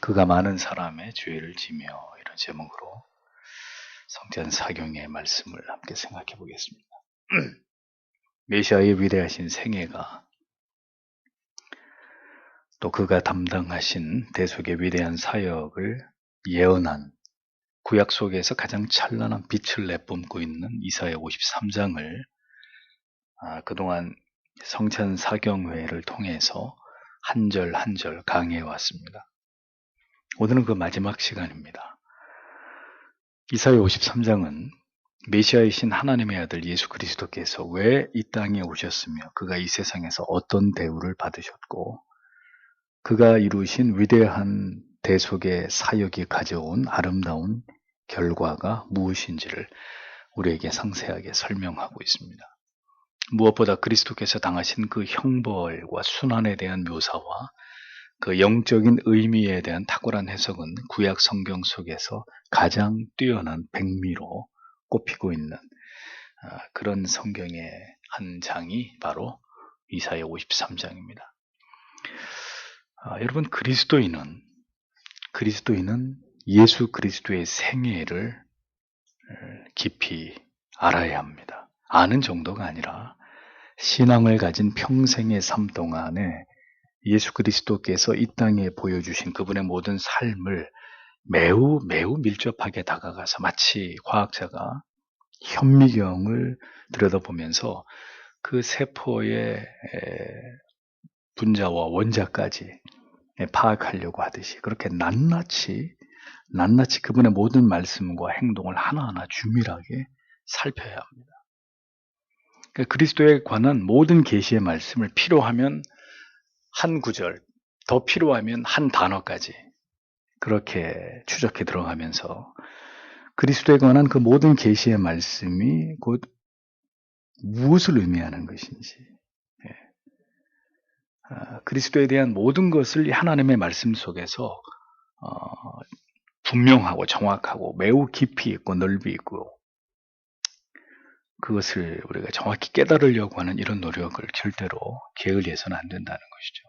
그가 많은 사람의 죄를 지며, 이런 제목으로 성전 사경의 말씀을 함께 생각해 보겠습니다. 메시아의 위대하신 생애가, 또 그가 담당하신 대속의 위대한 사역을 예언한 구약 속에서 가장 찬란한 빛을 내뿜고 있는 이사야 53장을 그동안 성찬 사경회를 통해서 한 절 한 절 강해해 왔습니다. 오늘은 그 마지막 시간입니다. 이사야 53장은 메시아이신 하나님의 아들 예수 그리스도께서 왜 이 땅에 오셨으며 그가 이 세상에서 어떤 대우를 받으셨고 그가 이루신 위대한 대속의 사역이 가져온 아름다운 결과가 무엇인지를 우리에게 상세하게 설명하고 있습니다. 무엇보다 그리스도께서 당하신 그 형벌과 순환에 대한 묘사와 그 영적인 의미에 대한 탁월한 해석은 구약 성경 속에서 가장 뛰어난 백미로 꼽히고 있는 그런 성경의 한 장이 바로 이사야 53장입니다. 여러분, 그리스도인은 예수 그리스도의 생애를 깊이 알아야 합니다. 아는 정도가 아니라 신앙을 가진 평생의 삶 동안에 예수 그리스도께서 이 땅에 보여주신 그분의 모든 삶을 매우 밀접하게 다가가서 마치 과학자가 현미경을 들여다보면서 그 세포의 분자와 원자까지 파악하려고 하듯이 그렇게 낱낱이 그분의 모든 말씀과 행동을 하나하나 주밀하게 살펴야 합니다. 그리스도에 관한 모든 계시의 말씀을 필요하면 한 구절, 더 필요하면 한 단어까지 그렇게 추적해 들어가면서 그리스도에 관한 그 모든 계시의 말씀이 곧 무엇을 의미하는 것인지, 그리스도에 대한 모든 것을 하나님의 말씀 속에서 분명하고 정확하고 매우 깊이 있고 넓이 있고 그것을 우리가 정확히 깨달으려고 하는 이런 노력을 절대로 게을리해서는 안 된다는 것이죠.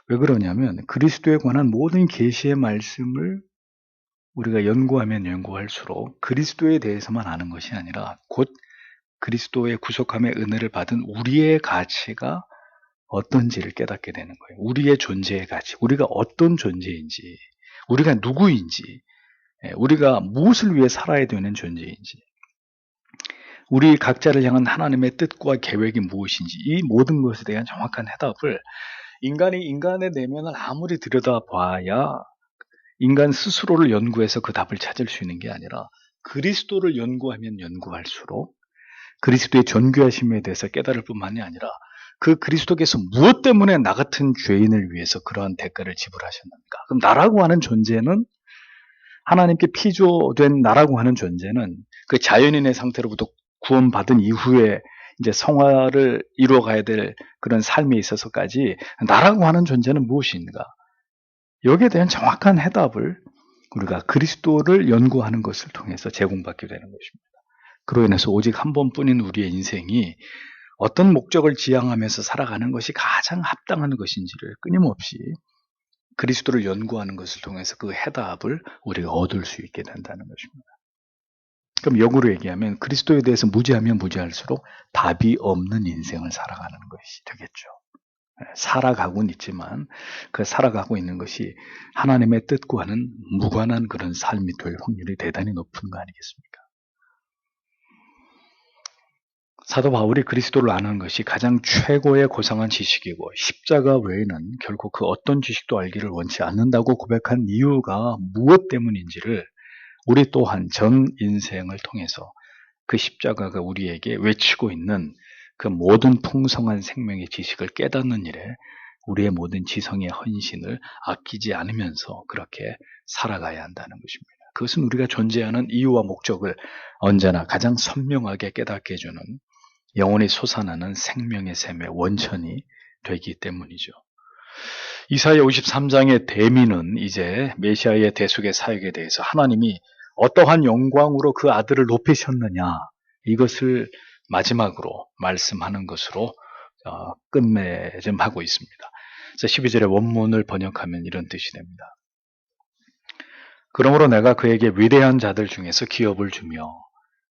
왜 그러냐면 그리스도에 관한 모든 계시의 말씀을 우리가 연구하면 연구할수록 그리스도에 대해서만 아는 것이 아니라 곧 그리스도의 구속함의 은혜를 받은 우리의 가치가 어떤지를 깨닫게 되는 거예요. 우리의 존재의 가치, 우리가 어떤 존재인지, 우리가 누구인지, 우리가 무엇을 위해 살아야 되는 존재인지, 우리 각자를 향한 하나님의 뜻과 계획이 무엇인지, 이 모든 것에 대한 정확한 해답을 인간이 인간의 내면을 아무리 들여다봐야 인간 스스로를 연구해서 그 답을 찾을 수 있는 게 아니라 그리스도를 연구하면 연구할수록 그리스도의 존귀하심에 대해서 깨달을 뿐만이 아니라 그 그리스도께서 무엇 때문에 나 같은 죄인을 위해서 그러한 대가를 지불하셨는가? 그럼 나라고 하는 존재는 하나님께 피조된 나라고 하는 존재는 그 자연인의 상태로부터 구원받은 이후에 이제 성화를 이루어가야 될 그런 삶에 있어서까지 나라고 하는 존재는 무엇인가? 여기에 대한 정확한 해답을 우리가 그리스도를 연구하는 것을 통해서 제공받게 되는 것입니다. 그로 인해서 오직 한 번뿐인 우리의 인생이 어떤 목적을 지향하면서 살아가는 것이 가장 합당한 것인지를 끊임없이 그리스도를 연구하는 것을 통해서 그 해답을 우리가 얻을 수 있게 된다는 것입니다. 그럼 역으로 얘기하면 그리스도에 대해서 무지하면 무지할수록 답이 없는 인생을 살아가는 것이 되겠죠. 살아가고는 있지만 그 살아가고 있는 것이 하나님의 뜻과는 무관한 그런 삶이 될 확률이 대단히 높은 거 아니겠습니까? 사도 바울이 그리스도를 아는 것이 가장 최고의 고상한 지식이고 십자가 외에는 결코 그 어떤 지식도 알기를 원치 않는다고 고백한 이유가 무엇 때문인지를 우리 또한 전 인생을 통해서 그 십자가가 우리에게 외치고 있는 그 모든 풍성한 생명의 지식을 깨닫는 일에 우리의 모든 지성의 헌신을 아끼지 않으면서 그렇게 살아가야 한다는 것입니다. 그것은 우리가 존재하는 이유와 목적을 언제나 가장 선명하게 깨닫게 해주는 영원히 솟아나는 생명의 샘의 원천이 되기 때문이죠. 이사야 53장의 대미는 이제 메시아의 대속의 사역에 대해서 하나님이 어떠한 영광으로 그 아들을 높이셨느냐, 이것을 마지막으로 말씀하는 것으로 끝맺음하고 있습니다. 12절의 원문을 번역하면 이런 뜻이 됩니다. 그러므로 내가 그에게 위대한 자들 중에서 기업을 주며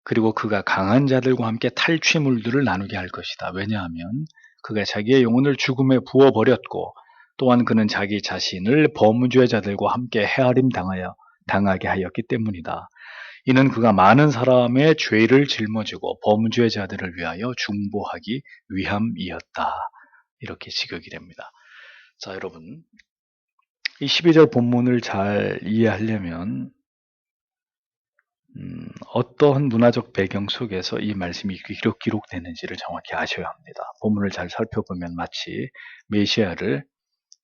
그리고 그가 강한 자들과 함께 탈취물들을 나누게 할 것이다. 왜냐하면 그가 자기의 영혼을 죽음에 부어버렸고 또한 그는 자기 자신을 범죄 자들과 함께 헤아림 당하게 하였기 때문이다. 이는 그가 많은 사람의 죄를 짊어지고 범죄 자들을 위하여 중보하기 위함이었다. 이렇게 지극이 됩니다. 자, 여러분, 이 12절 본문을 잘 이해하려면 어떠한 문화적 배경 속에서 이 말씀이 기록되는지를 정확히 아셔야 합니다. 본문을 잘 살펴보면 마치 메시아를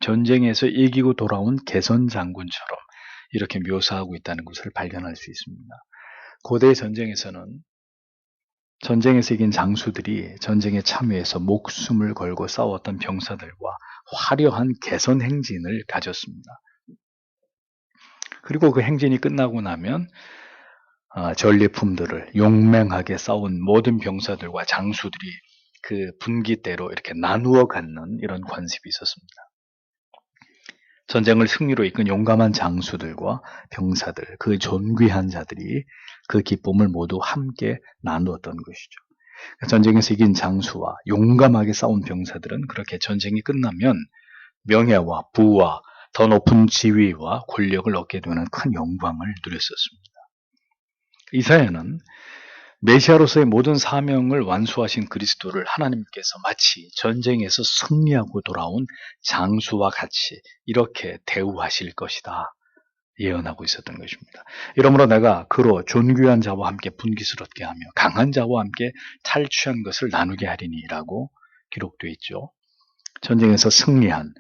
전쟁에서 이기고 돌아온 개선 장군처럼 이렇게 묘사하고 있다는 것을 발견할 수 있습니다. 고대 전쟁에서는 전쟁에서 이긴 장수들이 전쟁에 참여해서 목숨을 걸고 싸웠던 병사들과 화려한 개선 행진을 가졌습니다. 그리고 그 행진이 끝나고 나면 전리품들을 용맹하게 싸운 모든 병사들과 장수들이 그 분기대로 이렇게 나누어 갖는 이런 관습이 있었습니다. 전쟁을 승리로 이끈 용감한 장수들과 병사들, 그 존귀한 자들이 그 기쁨을 모두 함께 나누었던 것이죠. 전쟁에서 이긴 장수와 용감하게 싸운 병사들은 그렇게 전쟁이 끝나면 명예와 부와 더 높은 지위와 권력을 얻게 되는 큰 영광을 누렸었습니다. 이사야는 메시아로서의 모든 사명을 완수하신 그리스도를 하나님께서 마치 전쟁에서 승리하고 돌아온 장수와 같이 이렇게 대우하실 것이다 예언하고 있었던 것입니다. 이러므로 내가 그로 존귀한 자와 함께 분깃을 얻게 하며 강한 자와 함께 탈취한 것을 나누게 하리니라고 기록되어 있죠. 전쟁에서 승리한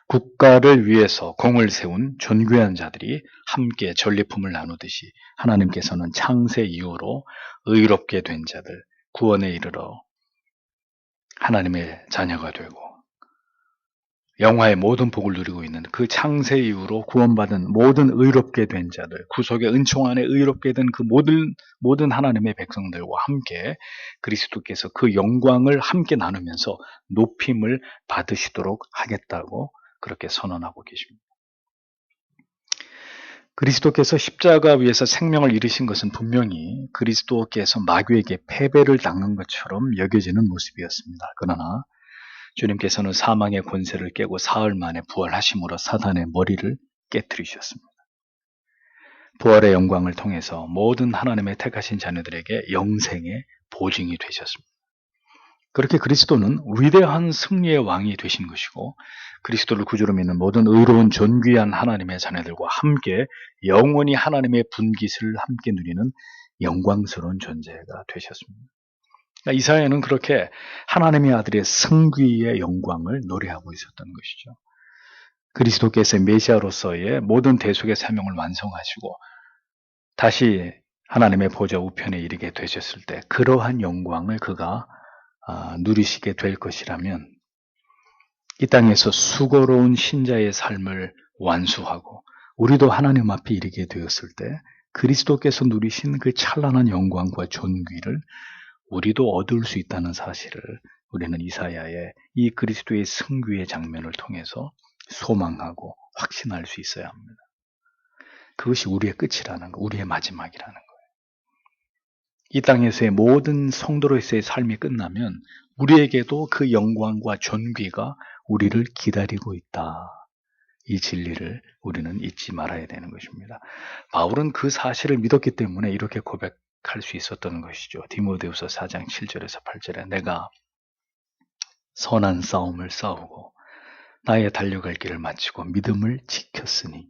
국가를 위해서 공을 세운 존귀한 자들이 함께 전리품을 나누듯이 하나님께서는 창세 이후로 의롭게 된 자들, 구원에 이르러 하나님의 자녀가 되고 영화의 모든 복을 누리고 있는 그 창세 이후로 구원받은 모든 의롭게 된 자들, 구속의 은총 안에 의롭게 된 그 모든 하나님의 백성들과 함께 그리스도께서 그 영광을 함께 나누면서 높임을 받으시도록 하겠다고 그렇게 선언하고 계십니다. 그리스도께서 십자가 위에서 생명을 잃으신 것은 분명히 그리스도께서 마귀에게 패배를 당한 것처럼 여겨지는 모습이었습니다. 그러나 주님께서는 사망의 권세를 깨고 사흘 만에 부활하심으로 사단의 머리를 깨뜨리셨습니다. 부활의 영광을 통해서 모든 하나님의 택하신 자녀들에게 영생의 보증이 되셨습니다. 그렇게 그리스도는 위대한 승리의 왕이 되신 것이고 그리스도를 구주로 믿는 모든 의로운 존귀한 하나님의 자녀들과 함께 영원히 하나님의 분깃을 함께 누리는 영광스러운 존재가 되셨습니다. 이사야는 그렇게 하나님의 아들의 승귀의 영광을 노래하고 있었던 것이죠. 그리스도께서 메시아로서의 모든 대속의 사명을 완성하시고 다시 하나님의 보좌 우편에 이르게 되셨을 때 그러한 영광을 그가 누리시게 될 것이라면 이 땅에서 수고로운 신자의 삶을 완수하고 우리도 하나님 앞에 이르게 되었을 때 그리스도께서 누리신 그 찬란한 영광과 존귀를 우리도 얻을 수 있다는 사실을 우리는 이사야의 이 그리스도의 승귀의 장면을 통해서 소망하고 확신할 수 있어야 합니다. 그것이 우리의 끝이라는 거, 우리의 마지막이라는 거예요. 이 땅에서의 모든 성도로서의 삶이 끝나면 우리에게도 그 영광과 존귀가 우리를 기다리고 있다. 이 진리를 우리는 잊지 말아야 되는 것입니다. 바울은 그 사실을 믿었기 때문에 이렇게 고백할 수 있었던 것이죠. 디모데후서 4장 7절에서 8절에 내가 선한 싸움을 싸우고 나의 달려갈 길을 마치고 믿음을 지켰으니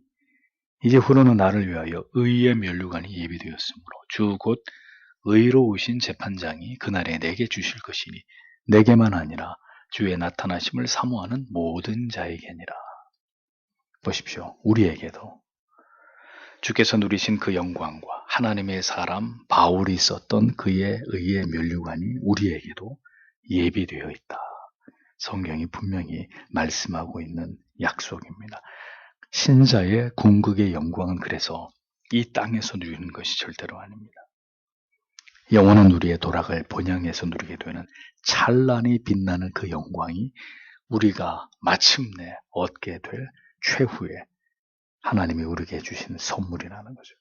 이제 후로는 나를 위하여 의의 면류관이 예비되었으므로 주 곧 의로우신 재판장이 그날에 내게 주실 것이니 내게만 아니라 주의 나타나심을 사모하는 모든 자에게니라. 보십시오. 우리에게도 주께서 누리신 그 영광과 하나님의 사람 바울이 썼던 그의 의의 면류관이 우리에게도 예비되어 있다. 성경이 분명히 말씀하고 있는 약속입니다. 신자의 궁극의 영광은 그래서 이 땅에서 누리는 것이 절대로 아닙니다. 영원한 우리의 돌아갈 본향에서 누리게 되는 찬란히 빛나는 그 영광이 우리가 마침내 얻게 될 최후의 하나님이 우리에게 주신 선물이라는 거죠.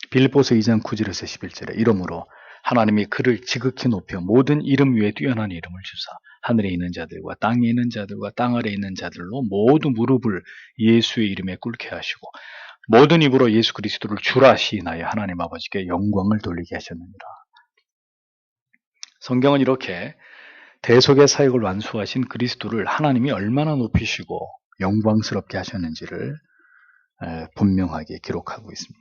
빌립보서 2장 9절에서 11절에 이러므로 하나님이 그를 지극히 높여 모든 이름 위에 뛰어난 이름을 주사 하늘에 있는 자들과 땅에 있는 자들과 땅 아래에 있는 자들로 모두 무릎을 예수의 이름에 꿇게 하시고 모든 입으로 예수 그리스도를 주라 시인하여 하나님 아버지께 영광을 돌리게 하셨느니라. 성경은 이렇게 대속의 사역을 완수하신 그리스도를 하나님이 얼마나 높이시고 영광스럽게 하셨는지를 분명하게 기록하고 있습니다.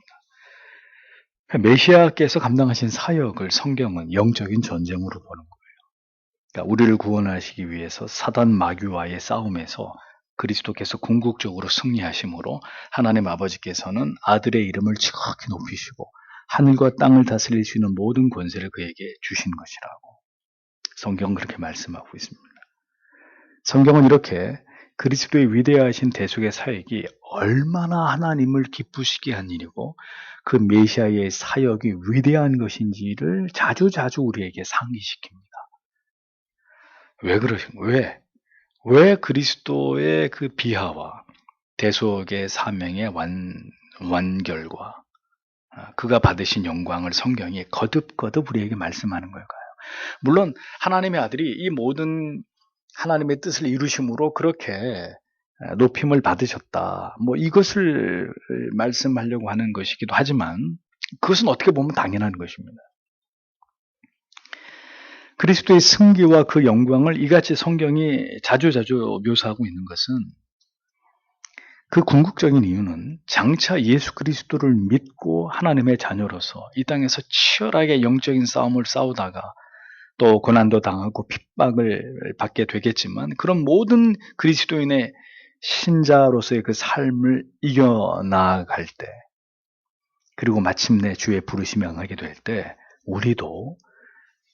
메시아께서 감당하신 사역을 성경은 영적인 전쟁으로 보는 거예요. 그러니까 우리를 구원하시기 위해서 사단 마귀와의 싸움에서 그리스도께서 궁극적으로 승리하심으로 하나님 아버지께서는 아들의 이름을 지극히 높이시고 하늘과 땅을 다스릴 수 있는 모든 권세를 그에게 주신 것이라고 성경은 그렇게 말씀하고 있습니다. 성경은 이렇게 그리스도의 위대하신 대속의 사역이 얼마나 하나님을 기쁘시게 한 일이고 그 메시아의 사역이 위대한 것인지를 자주자주 우리에게 상기시킵니다. 왜 그러신가요? 왜 그리스도의 그 비하와 대속의 사명의 완결과 그가 받으신 영광을 성경이 거듭거듭 우리에게 말씀하는 걸까요? 물론 하나님의 아들이 이 모든 하나님의 뜻을 이루심으로 그렇게 높임을 받으셨다. 이것을 말씀하려고 하는 것이기도 하지만 그것은 어떻게 보면 당연한 것입니다. 그리스도의 승기와 그 영광을 이같이 성경이 자주자주 묘사하고 있는 것은 그 궁극적인 이유는 장차 예수 그리스도를 믿고 하나님의 자녀로서 이 땅에서 치열하게 영적인 싸움을 싸우다가 또 고난도 당하고 핍박을 받게 되겠지만 그런 모든 그리스도인의 신자로서의 그 삶을 이겨나갈 때 그리고 마침내 주의 부르심에 응하게 될 때 우리도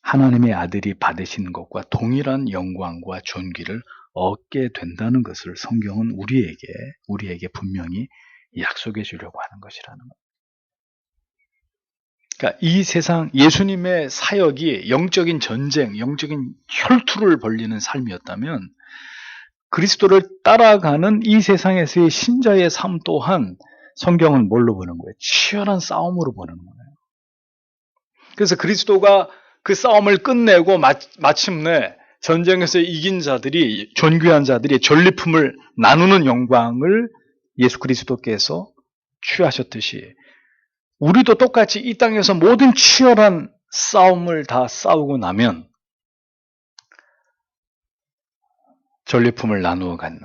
하나님의 아들이 받으시는 것과 동일한 영광과 존귀를 얻게 된다는 것을 성경은 우리에게 분명히 약속해 주려고 하는 것이라는 것. 그러니까 이 세상 예수님의 사역이 영적인 전쟁, 영적인 혈투를 벌리는 삶이었다면 그리스도를 따라가는 이 세상에서의 신자의 삶 또한 성경은 뭘로 보는 거예요? 치열한 싸움으로 보는 거예요. 그래서 그리스도가 그 싸움을 끝내고 마침내 전쟁에서 이긴 자들이, 존귀한 자들이 전리품을 나누는 영광을 예수 그리스도께서 취하셨듯이 우리도 똑같이 이 땅에서 모든 치열한 싸움을 다 싸우고 나면 전리품을 나누어 갖는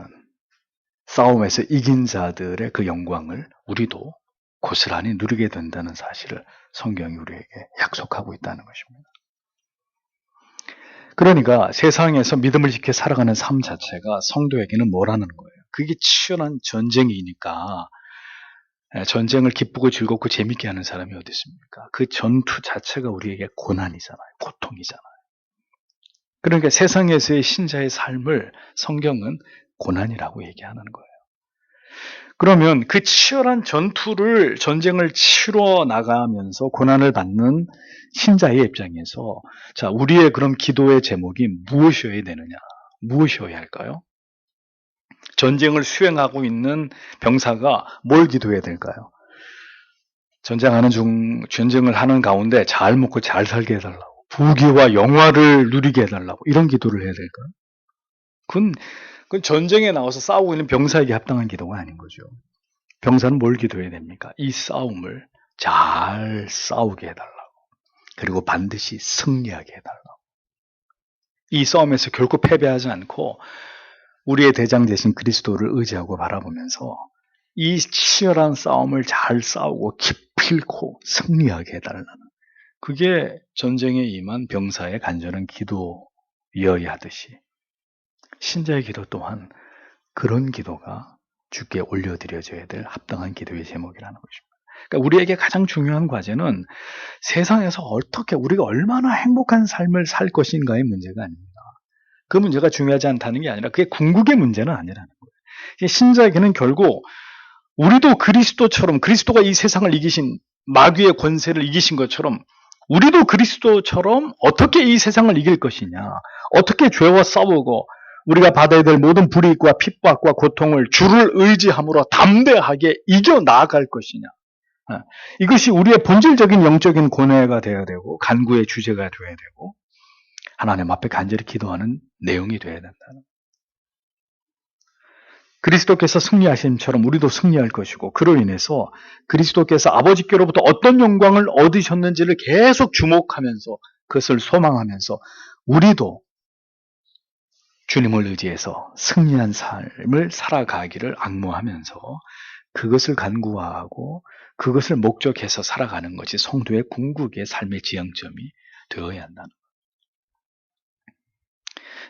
싸움에서 이긴 자들의 그 영광을 우리도 고스란히 누리게 된다는 사실을 성경이 우리에게 약속하고 있다는 것입니다. 그러니까 세상에서 믿음을 지켜 살아가는 삶 자체가 성도에게는 뭐라는 거예요? 그게 치열한 전쟁이니까 전쟁을 기쁘고 즐겁고 재밌게 하는 사람이 어디 있습니까? 그 전투 자체가 우리에게 고난이잖아요. 고통이잖아요. 그러니까 세상에서의 신자의 삶을 성경은 고난이라고 얘기하는 거예요. 그러면 그 치열한 전쟁을 치러 나가면서 고난을 받는 신자의 입장에서 자, 우리의 그럼 기도의 제목이 무엇이어야 되느냐? 무엇이어야 할까요? 전쟁을 수행하고 있는 병사가 뭘 기도해야 될까요? 전쟁을 하는 가운데 잘 먹고 잘 살게 해달라고, 부귀와 영화를 누리게 해달라고, 이런 기도를 해야 될까요? 그건 전쟁에 나와서 싸우고 있는 병사에게 합당한 기도가 아닌 거죠. 병사는 뭘 기도해야 됩니까? 이 싸움을 잘 싸우게 해달라고, 그리고 반드시 승리하게 해달라고. 이 싸움에서 결코 패배하지 않고 우리의 대장 되신 그리스도를 의지하고 바라보면서 이 치열한 싸움을 잘 싸우고 기필코 승리하게 해달라는, 그게 전쟁에 임한 병사의 간절한 기도이어야 하듯이 신자의 기도 또한 그런 기도가 주께 올려드려져야 될 합당한 기도의 제목이라는 것입니다. 그러니까 우리에게 가장 중요한 과제는 세상에서 어떻게 우리가 얼마나 행복한 삶을 살 것인가의 문제가 아닙니다. 그 문제가 중요하지 않다는 게 아니라 그게 궁극의 문제는 아니라는 거예요. 신자에게는 결국 우리도 그리스도처럼, 그리스도가 이 세상을 이기신, 마귀의 권세를 이기신 것처럼 우리도 그리스도처럼 어떻게 이 세상을 이길 것이냐, 어떻게 죄와 싸우고 우리가 받아야 될 모든 불이익과 핍박과 고통을 주를 의지함으로 담대하게 이겨나갈 것이냐. 이것이 우리의 본질적인 영적인 고뇌가 되어야 되고 간구의 주제가 되어야 되고 하나님 앞에 간절히 기도하는 내용이 되어야 된다는. 그리스도께서 승리하심처럼 우리도 승리할 것이고 그로 인해서 그리스도께서 아버지께로부터 어떤 영광을 얻으셨는지를 계속 주목하면서 그것을 소망하면서 우리도 주님을 의지해서 승리한 삶을 살아가기를 앙모하면서 그것을 간구하고 그것을 목적해서 살아가는 것이 성도의 궁극의 삶의 지향점이 되어야 한다는 것.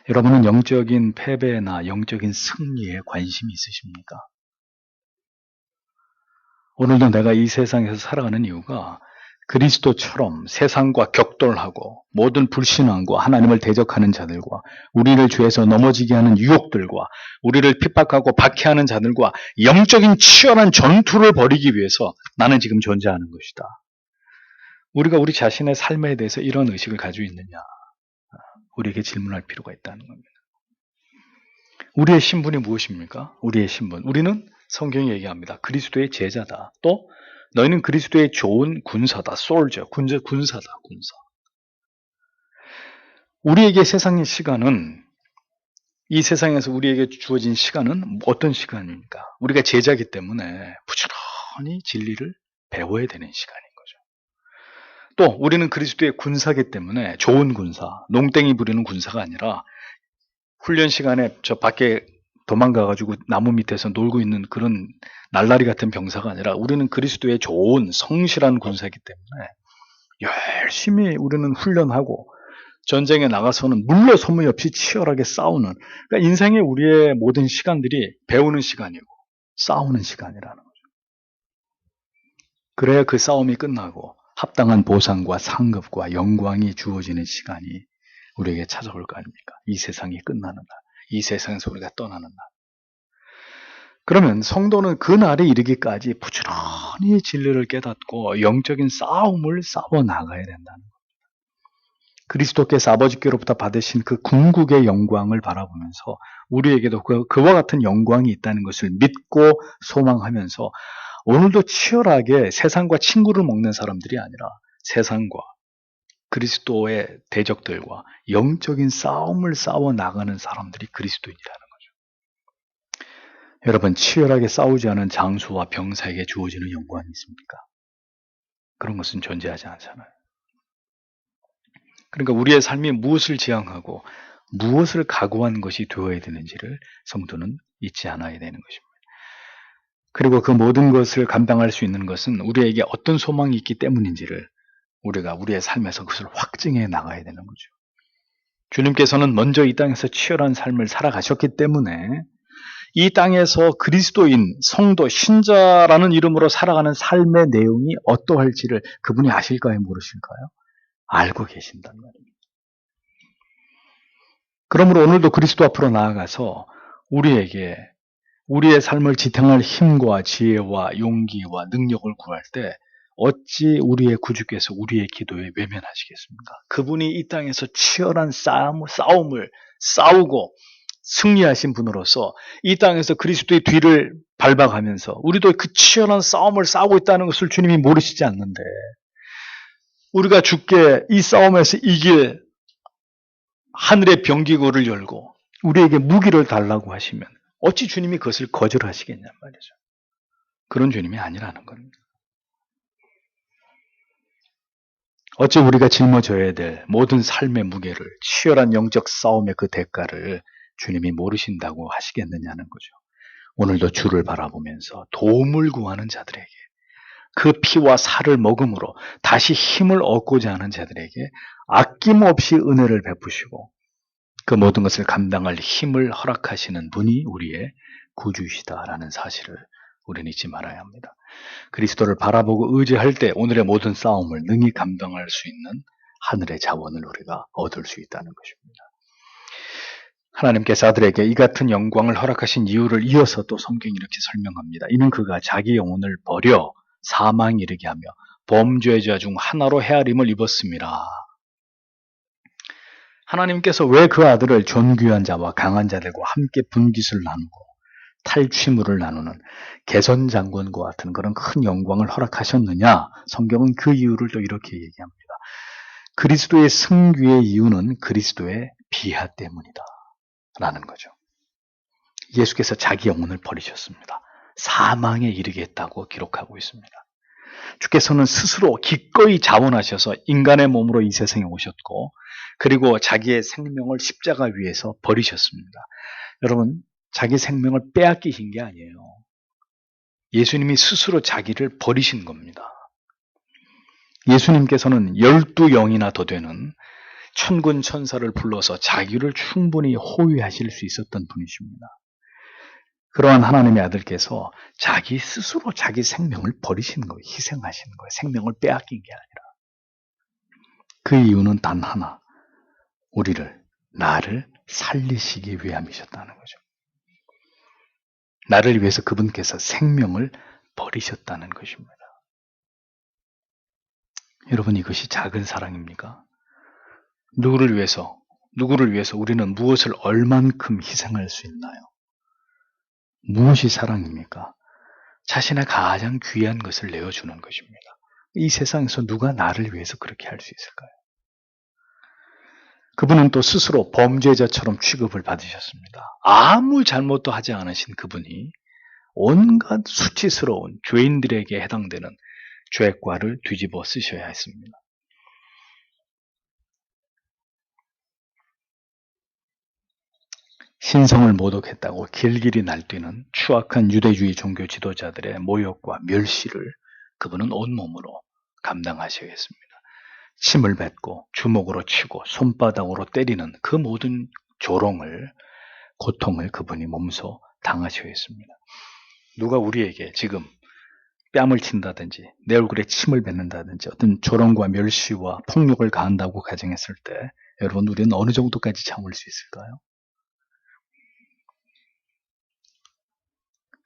여러분은 영적인 패배나 영적인 승리에 관심이 있으십니까? 오늘도 내가 이 세상에서 살아가는 이유가 그리스도처럼 세상과 격돌하고 모든 불신앙과 하나님을 대적하는 자들과 우리를 죄에서 넘어지게 하는 유혹들과 우리를 핍박하고 박해하는 자들과 영적인 치열한 전투를 벌이기 위해서 나는 지금 존재하는 것이다. 우리가 우리 자신의 삶에 대해서 이런 의식을 가지고 있느냐? 우리에게 질문할 필요가 있다는 겁니다. 우리의 신분이 무엇입니까? 우리의 신분. 우리는 성경이 얘기합니다. 그리스도의 제자다. 또 너희는 그리스도의 좋은 군사다. 솔저, 군사다. 군사. 우리에게 세상의 시간은 이 세상에서 우리에게 주어진 시간은 어떤 시간입니까? 우리가 제자이기 때문에 부지런히 진리를 배워야 되는 시간인 거죠. 또 우리는 그리스도의 군사이기 때문에 좋은 군사, 농땡이 부리는 군사가 아니라 훈련 시간에 저 밖에 도망가가지고 나무 밑에서 놀고 있는 그런 날라리 같은 병사가 아니라 우리는 그리스도의 좋은 성실한 군사이기 때문에 열심히 우리는 훈련하고 전쟁에 나가서는 물러서무 없이 치열하게 싸우는, 그러니까 인생의 우리의 모든 시간들이 배우는 시간이고 싸우는 시간이라는 거죠. 그래야 그 싸움이 끝나고 합당한 보상과 상급과 영광이 주어지는 시간이 우리에게 찾아올 거 아닙니까? 이 세상이 끝나는 날, 이 세상에서 우리가 떠나는 날. 그러면 성도는 그 날에 이르기까지 부지런히 진리를 깨닫고 영적인 싸움을 싸워 나가야 된다는 겁니다. 그리스도께서 아버지께로부터 받으신 그 궁극의 영광을 바라보면서 우리에게도 그와 같은 영광이 있다는 것을 믿고 소망하면서 오늘도 치열하게 세상과 친구를 먹는 사람들이 아니라 세상과 그리스도의 대적들과 영적인 싸움을 싸워 나가는 사람들이 그리스도인이라는 거죠. 여러분, 치열하게 싸우지 않은 장수와 병사에게 주어지는 영광이 있습니까? 그런 것은 존재하지 않잖아요. 그러니까 우리의 삶이 무엇을 지향하고 무엇을 각오한 것이 되어야 되는지를 성도는 잊지 않아야 되는 것입니다. 그리고 그 모든 것을 감당할 수 있는 것은 우리에게 어떤 소망이 있기 때문인지를 우리가 우리의 삶에서 그것을 확증해 나가야 되는 거죠. 주님께서는 먼저 이 땅에서 치열한 삶을 살아가셨기 때문에 이 땅에서 그리스도인, 성도, 신자라는 이름으로 살아가는 삶의 내용이 어떠할지를 그분이 아실까요? 모르실까요? 알고 계신단 말입니다. 그러므로 오늘도 그리스도 앞으로 나아가서 우리에게 우리의 삶을 지탱할 힘과 지혜와 용기와 능력을 구할 때 어찌 우리의 구주께서 우리의 기도에 외면하시겠습니까? 그분이 이 땅에서 치열한 싸움을 싸우고 승리하신 분으로서 이 땅에서 그리스도의 뒤를 밟아가면서 우리도 그 치열한 싸움을 싸우고 있다는 것을 주님이 모르시지 않는데 우리가 주께 이 싸움에서 이길 하늘의 병기고를 열고 우리에게 무기를 달라고 하시면 어찌 주님이 그것을 거절하시겠냔 말이죠. 그런 주님이 아니라는 겁니다. 어찌 우리가 짊어져야 될 모든 삶의 무게를, 치열한 영적 싸움의 그 대가를 주님이 모르신다고 하시겠느냐는 거죠. 오늘도 주를 바라보면서 도움을 구하는 자들에게 그 피와 살을 먹음으로 다시 힘을 얻고자 하는 자들에게 아낌없이 은혜를 베푸시고 그 모든 것을 감당할 힘을 허락하시는 분이 우리의 구주이시다라는 사실을 우리는 잊지 말아야 합니다. 그리스도를 바라보고 의지할 때 오늘의 모든 싸움을 능히 감당할 수 있는 하늘의 자원을 우리가 얻을 수 있다는 것입니다. 하나님께서 아들에게 이 같은 영광을 허락하신 이유를 이어서 또 성경이 이렇게 설명합니다. 이는 그가 자기 영혼을 버려 사망 이르게 하며 범죄자 중 하나로 헤아림을 입었음이라. 하나님께서 왜 그 아들을 존귀한 자와 강한 자들과 함께 분깃을 나누고 탈취물을 나누는 개선 장군과 같은 그런 큰 영광을 허락하셨느냐? 성경은 그 이유를 또 이렇게 얘기합니다. 그리스도의 승귀의 이유는 그리스도의 비하 때문이다 라는 거죠. 예수께서 자기 영혼을 버리셨습니다. 사망에 이르게 했다고 기록하고 있습니다. 주께서는 스스로 기꺼이 자원하셔서 인간의 몸으로 이 세상에 오셨고 그리고 자기의 생명을 십자가 위에서 버리셨습니다. 여러분, 자기 생명을 빼앗기신 게 아니에요. 예수님이 스스로 자기를 버리신 겁니다. 예수님께서는 12영이나 더 되는 천군 천사를 불러서 자기를 충분히 호위하실 수 있었던 분이십니다. 그러한 하나님의 아들께서 자기 스스로 자기 생명을 버리신 거예요. 희생하신 거예요. 생명을 빼앗긴 게 아니라. 그 이유는 단 하나. 나를 살리시기 위함이셨다는 거죠. 나를 위해서 그분께서 생명을 버리셨다는 것입니다. 여러분, 이것이 작은 사랑입니까? 누구를 위해서 우리는 무엇을 얼만큼 희생할 수 있나요? 무엇이 사랑입니까? 자신의 가장 귀한 것을 내어주는 것입니다. 이 세상에서 누가 나를 위해서 그렇게 할 수 있을까요? 그분은 또 스스로 범죄자처럼 취급을 받으셨습니다. 아무 잘못도 하지 않으신 그분이 온갖 수치스러운 죄인들에게 해당되는 죄과를 뒤집어 쓰셔야 했습니다. 신성을 모독했다고 길길이 날뛰는 추악한 유대주의 종교 지도자들의 모욕과 멸시를 그분은 온몸으로 감당하셔야했습니다. 침을 뱉고 주먹으로 치고 손바닥으로 때리는 그 모든 고통을 그분이 몸소 당하셔야 했습니다. 누가 우리에게 지금 뺨을 친다든지 내 얼굴에 침을 뱉는다든지 어떤 조롱과 멸시와 폭력을 가한다고 가정했을 때 여러분, 우리는 어느 정도까지 참을 수 있을까요?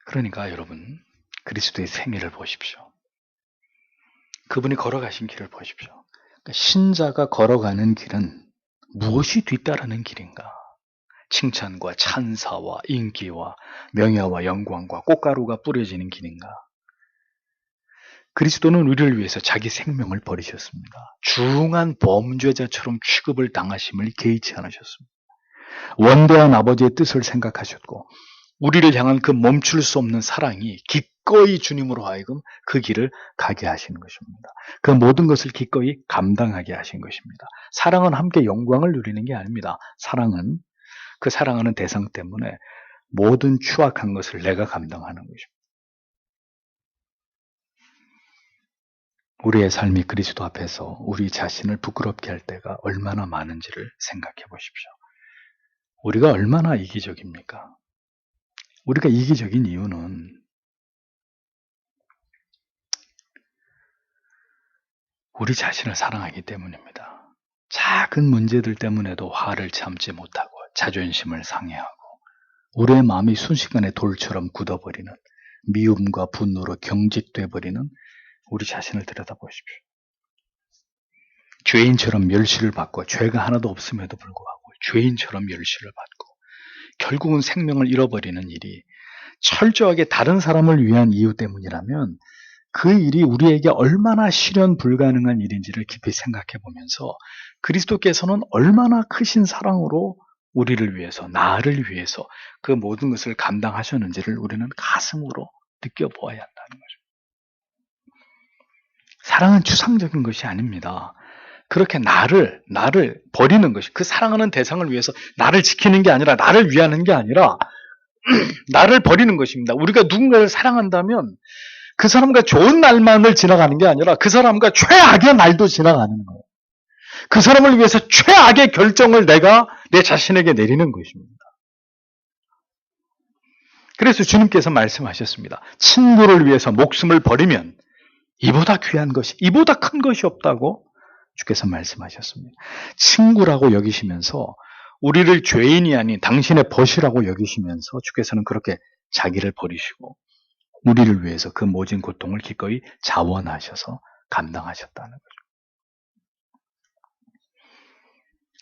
그러니까 여러분, 그리스도의 생애를 보십시오. 그분이 걸어가신 길을 보십시오. 그러니까 신자가 걸어가는 길은 무엇이 뒤따르는 길인가? 칭찬과 찬사와 인기와 명예와 영광과 꽃가루가 뿌려지는 길인가? 그리스도는 우리를 위해서 자기 생명을 버리셨습니다. 중한 범죄자처럼 취급을 당하심을 개의치 않으셨습니다. 원대한 아버지의 뜻을 생각하셨고 우리를 향한 그 멈출 수 없는 사랑이 기꺼이 주님으로 하여금 그 길을 가게 하시는 것입니다. 그 모든 것을 기꺼이 감당하게 하신 것입니다. 사랑은 함께 영광을 누리는 게 아닙니다. 사랑은 그 사랑하는 대상 때문에 모든 추악한 것을 내가 감당하는 것입니다. 우리의 삶이 그리스도 앞에서 우리 자신을 부끄럽게 할 때가 얼마나 많은지를 생각해 보십시오. 우리가 얼마나 이기적입니까? 우리가 이기적인 이유는 우리 자신을 사랑하기 때문입니다. 작은 문제들 때문에도 화를 참지 못하고 자존심을 상해하고 우리의 마음이 순식간에 돌처럼 굳어버리는 미움과 분노로 경직돼버리는 우리 자신을 들여다보십시오. 죄인처럼 멸시를 받고 죄가 하나도 없음에도 불구하고 죄인처럼 멸시를 받고 결국은 생명을 잃어버리는 일이 철저하게 다른 사람을 위한 이유 때문이라면 그 일이 우리에게 얼마나 실현 불가능한 일인지를 깊이 생각해 보면서 그리스도께서는 얼마나 크신 사랑으로 우리를 위해서, 나를 위해서 그 모든 것을 감당하셨는지를 우리는 가슴으로 느껴보아야 한다는 거죠. 사랑은 추상적인 것이 아닙니다. 그렇게 나를 버리는 것이, 그 사랑하는 대상을 위해서 나를 지키는 게 아니라, 나를 위하는 게 아니라 나를 버리는 것입니다. 우리가 누군가를 사랑한다면 그 사람과 좋은 날만을 지나가는 게 아니라 그 사람과 최악의 날도 지나가는 거예요. 그 사람을 위해서 최악의 결정을 내가 내 자신에게 내리는 것입니다. 그래서 주님께서 말씀하셨습니다. 친구를 위해서 목숨을 버리면 이보다 귀한 것이, 이보다 큰 것이 없다고 주께서 말씀하셨습니다. 친구라고 여기시면서 우리를 죄인이 아닌 당신의 벗이라고 여기시면서 주께서는 그렇게 자기를 버리시고 우리를 위해서 그 모진 고통을 기꺼이 자원하셔서 감당하셨다는 거죠.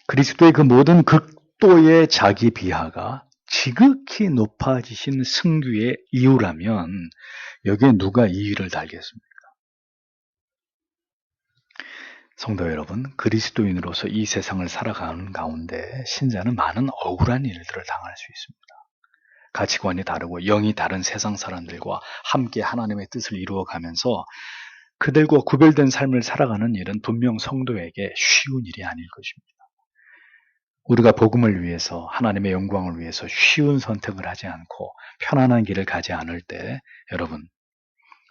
그리스도의 그 모든 극도의 자기 비하가 지극히 높아지신 승귀의 이유라면 여기에 누가 이의를 달겠습니까? 성도 여러분, 그리스도인으로서 이 세상을 살아가는 가운데 신자는 많은 억울한 일들을 당할 수 있습니다. 가치관이 다르고 영이 다른 세상 사람들과 함께 하나님의 뜻을 이루어가면서 그들과 구별된 삶을 살아가는 일은 분명 성도에게 쉬운 일이 아닐 것입니다. 우리가 복음을 위해서 하나님의 영광을 위해서 쉬운 선택을 하지 않고 편안한 길을 가지 않을 때 여러분,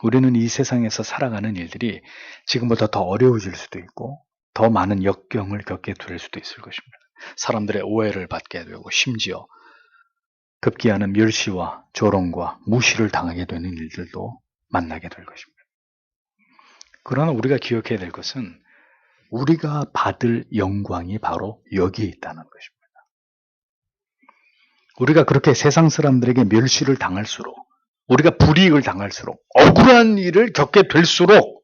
우리는 이 세상에서 살아가는 일들이 지금보다 더 어려워질 수도 있고 더 많은 역경을 겪게 될 수도 있을 것입니다. 사람들의 오해를 받게 되고 심지어 급기야는 멸시와 조롱과 무시를 당하게 되는 일들도 만나게 될 것입니다. 그러나 우리가 기억해야 될 것은 우리가 받을 영광이 바로 여기에 있다는 것입니다. 우리가 그렇게 세상 사람들에게 멸시를 당할수록, 우리가 불이익을 당할수록, 억울한 일을 겪게 될수록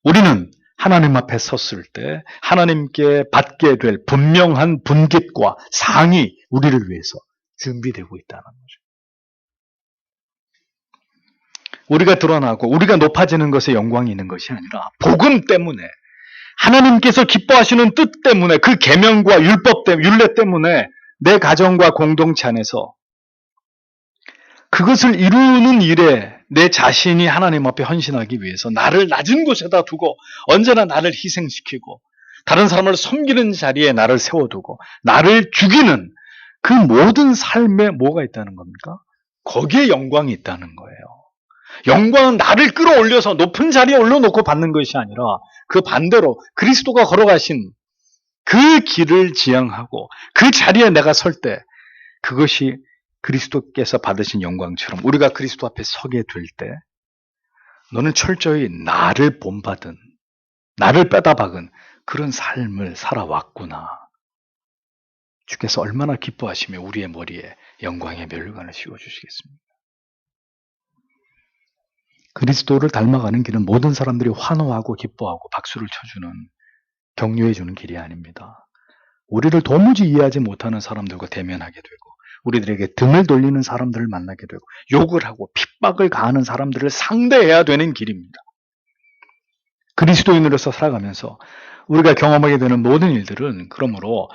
우리는 하나님 앞에 섰을 때 하나님께 받게 될 분명한 분깃과 상이 우리를 위해서 준비되고 있다는 거죠. 우리가 드러나고 우리가 높아지는 것에 영광이 있는 것이 아니라 복음 때문에 하나님께서 기뻐하시는 뜻 때문에 그 계명과 율법 때문에, 율례 때문에 내 가정과 공동체 안에서 그것을 이루는 일에 내 자신이 하나님 앞에 헌신하기 위해서 나를 낮은 곳에다 두고 언제나 나를 희생시키고 다른 사람을 섬기는 자리에 나를 세워두고 나를 죽이는 그 모든 삶에 뭐가 있다는 겁니까? 거기에 영광이 있다는 거예요. 영광은 나를 끌어올려서 높은 자리에 올려놓고 받는 것이 아니라 그 반대로 그리스도가 걸어가신 그 길을 지향하고 그 자리에 내가 설 때 그것이 그리스도께서 받으신 영광처럼 우리가 그리스도 앞에 서게 될 때 너는 철저히 나를 본받은, 나를 빼다박은 그런 삶을 살아왔구나. 주께서 얼마나 기뻐하시며 우리의 머리에 영광의 멸관을 씌워주시겠습니까? 그리스도를 닮아가는 길은 모든 사람들이 환호하고 기뻐하고 박수를 쳐주는, 격려해주는 길이 아닙니다. 우리를 도무지 이해하지 못하는 사람들과 대면하게 되고 우리들에게 등을 돌리는 사람들을 만나게 되고 욕을 하고 핍박을 가하는 사람들을 상대해야 되는 길입니다. 그리스도인으로서 살아가면서 우리가 경험하게 되는 모든 일들은 그러므로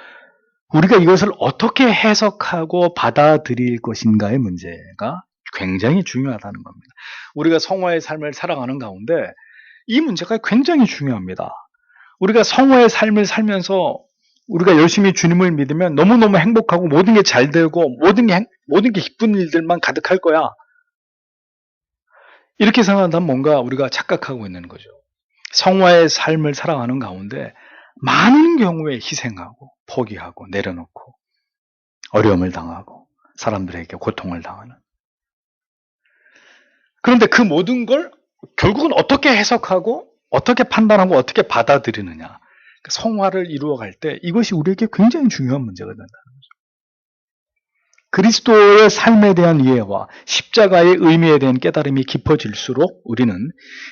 우리가 이것을 어떻게 해석하고 받아들일 것인가의 문제가 굉장히 중요하다는 겁니다. 우리가 성화의 삶을 살아가는 가운데 이 문제가 굉장히 중요합니다. 우리가 성화의 삶을 살면서 우리가 열심히 주님을 믿으면 너무너무 행복하고 모든 게 잘 되고 모든 게 기쁜 일들만 가득할 거야. 이렇게 생각한다면 뭔가 우리가 착각하고 있는 거죠. 성화의 삶을 살아가는 가운데 많은 경우에 희생하고 포기하고 내려놓고 어려움을 당하고 사람들에게 고통을 당하는. 그런데 그 모든 걸 결국은 어떻게 해석하고 어떻게 판단하고 어떻게 받아들이느냐. 성화를 이루어갈 때 이것이 우리에게 굉장히 중요한 문제가 된다는 거죠. 그리스도의 삶에 대한 이해와 십자가의 의미에 대한 깨달음이 깊어질수록 우리는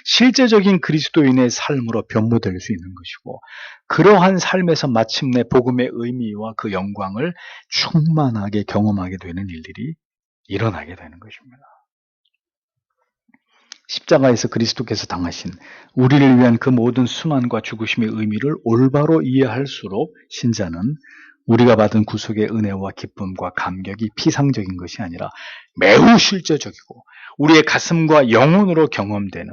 실제적인 그리스도인의 삶으로 변모될 수 있는 것이고 그러한 삶에서 마침내 복음의 의미와 그 영광을 충만하게 경험하게 되는 일들이 일어나게 되는 것입니다. 십자가에서 그리스도께서 당하신 우리를 위한 그 모든 순환과 죽으심의 의미를 올바로 이해할수록 신자는 우리가 받은 구속의 은혜와 기쁨과 감격이 피상적인 것이 아니라 매우 실제적이고 우리의 가슴과 영혼으로 경험되는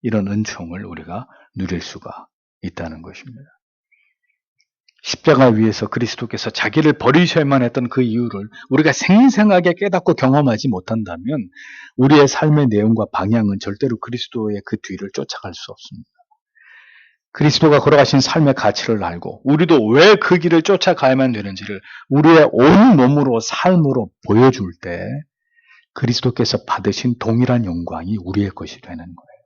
이런 은총을 우리가 누릴 수가 있다는 것입니다. 십자가 위에서 그리스도께서 자기를 버리셔야만 했던 그 이유를 우리가 생생하게 깨닫고 경험하지 못한다면 우리의 삶의 내용과 방향은 절대로 그리스도의 그 뒤를 쫓아갈 수 없습니다. 그리스도가 걸어가신 삶의 가치를 알고 우리도 왜 그 길을 쫓아가야만 되는지를 우리의 온 몸으로 삶으로 보여줄 때 그리스도께서 받으신 동일한 영광이 우리의 것이 되는 거예요.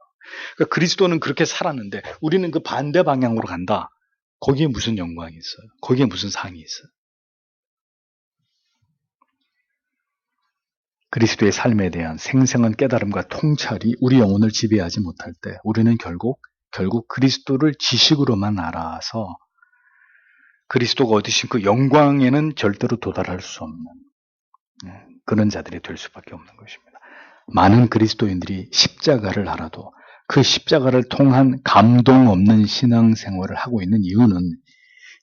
그러니까 그리스도는 그렇게 살았는데 우리는 그 반대 방향으로 간다. 거기에 무슨 영광이 있어요? 거기에 무슨 상이 있어요? 그리스도의 삶에 대한 생생한 깨달음과 통찰이 우리 영혼을 지배하지 못할 때 우리는 결국 그리스도를 지식으로만 알아서 그리스도가 얻으신 그 영광에는 절대로 도달할 수 없는 그런 자들이 될 수밖에 없는 것입니다. 많은 그리스도인들이 십자가를 알아도 그 십자가를 통한 감동 없는 신앙생활을 하고 있는 이유는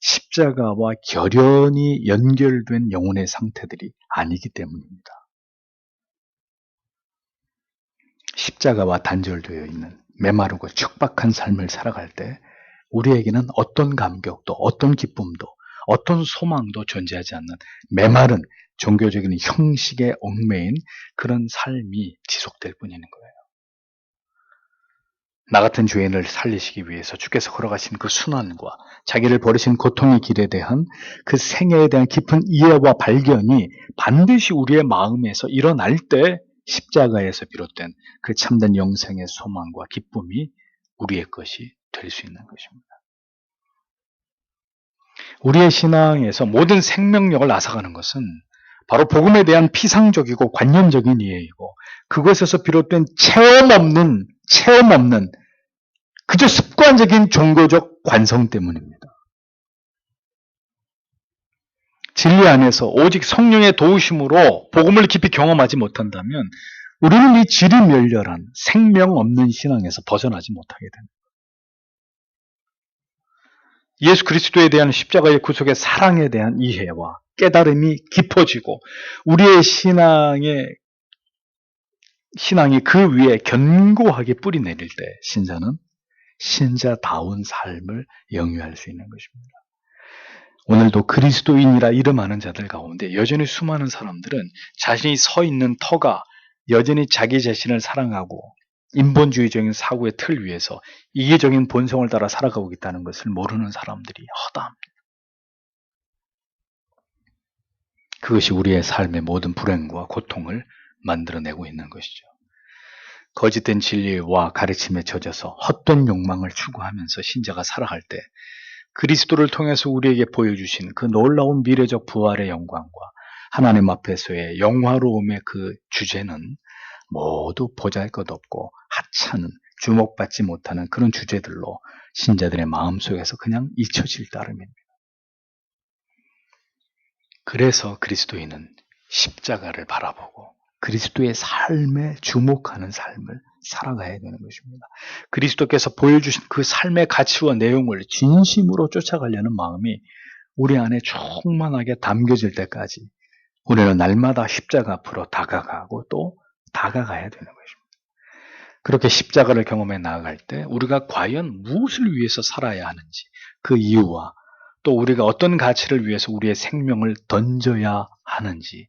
십자가와 결연히 연결된 영혼의 상태들이 아니기 때문입니다. 십자가와 단절되어 있는 메마르고 척박한 삶을 살아갈 때 우리에게는 어떤 감격도 어떤 기쁨도 어떤 소망도 존재하지 않는 메마른 종교적인 형식에 얽매인 그런 삶이 지속될 뿐이는 거예요. 나 같은 죄인을 살리시기 위해서 주께서 걸어가신 그 순환과 자기를 버리신 고통의 길에 대한 그 생애에 대한 깊은 이해와 발견이 반드시 우리의 마음에서 일어날 때 십자가에서 비롯된 그 참된 영생의 소망과 기쁨이 우리의 것이 될 수 있는 것입니다. 우리의 신앙에서 모든 생명력을 앗아가는 것은 바로 복음에 대한 피상적이고 관념적인 이해이고 그것에서 비롯된 체험 없는 그저 습관적인 종교적 관성 때문입니다. 진리 안에서 오직 성령의 도우심으로 복음을 깊이 경험하지 못한다면 우리는 이 지리멸렬한 생명 없는 신앙에서 벗어나지 못하게 됩니다. 예수 그리스도에 대한 십자가의 구속의 사랑에 대한 이해와 깨달음이 깊어지고 우리의 신앙이 그 위에 견고하게 뿌리 내릴 때 신자는 신자다운 삶을 영위할 수 있는 것입니다. 오늘도 그리스도인이라 이름하는 자들 가운데 여전히 수많은 사람들은 자신이 서 있는 터가 여전히 자기 자신을 사랑하고 인본주의적인 사고의 틀 위에서 이기적인 본성을 따라 살아가고 있다는 것을 모르는 사람들이 허다합니다. 그것이 우리의 삶의 모든 불행과 고통을 만들어내고 있는 것이죠. 거짓된 진리와 가르침에 젖어서 헛된 욕망을 추구하면서 신자가 살아갈 때 그리스도를 통해서 우리에게 보여주신 그 놀라운 미래적 부활의 영광과 하나님 앞에서의 영화로움의 그 주제는 모두 보잘것없고 하찮은 주목받지 못하는 그런 주제들로 신자들의 마음속에서 그냥 잊혀질 따름입니다. 그래서 그리스도인은 십자가를 바라보고 그리스도의 삶에 주목하는 삶을 살아가야 되는 것입니다. 그리스도께서 보여주신 그 삶의 가치와 내용을 진심으로 쫓아가려는 마음이 우리 안에 충만하게 담겨질 때까지 우리는 날마다 십자가 앞으로 다가가고 또 다가가야 되는 것입니다. 그렇게 십자가를 경험해 나아갈 때 우리가 과연 무엇을 위해서 살아야 하는지 그 이유와 또 우리가 어떤 가치를 위해서 우리의 생명을 던져야 하는지